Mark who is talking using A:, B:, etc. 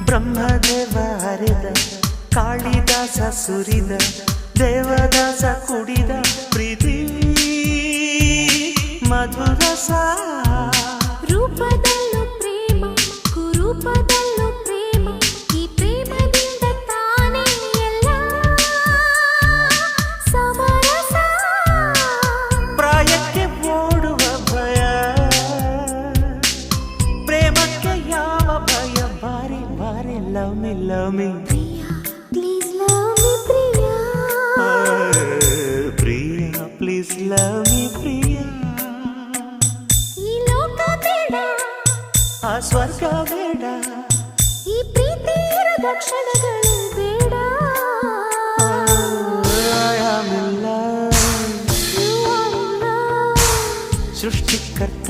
A: ಬ್ರಹ್ಮದೇವ ಹರಿದ ಕಾಳಿದಾಸ ಸುರಿದ ದೇವದಾಸ ಕುಡಿದ ಪ್ರೀತಿ ಮಧುರಸ
B: ರೂಪದಲ್ಲೂ ಪ್ರೇಮ ಕುರೂಪದಲ್ಲೂ ಪ್ರೇಮ ಈ ಪ್ರೇಮದಿಂದ ತಾನೇ ಎಲ್ಲ ಸಮರಸ
A: ಪ್ರಾಯಕ್ಕೆ ಓಡುವ ಭಯ ಪ್ರೇಮಕ್ಕೆ ಯಾವ ಭಯ ಬಾರಿ ಬಾರಿ ಲವ್ ಮಿ
B: ಪ್ರಿಯ ಪ್ಲೀಸ್ ಲವ್ ಮಿ ಪ್ರಿಯ
A: ಪ್ರಿಯ ಪ್ಲೀಸ್ ಲವ್ ಮಿ ಪ್ರಿಯ
B: ಈ ಲೋಕ ಬೇಡ
A: ಆ ಸ್ವರ್ಗ ಬೇಡ
B: ಈ ಪ್ರೀತಿ ಇರದ ಕ್ಷಣಗಳು ಬೇಡ
A: I am in love.
B: You are in love.
A: ಸೃಷ್ಟಿಕರ್ತ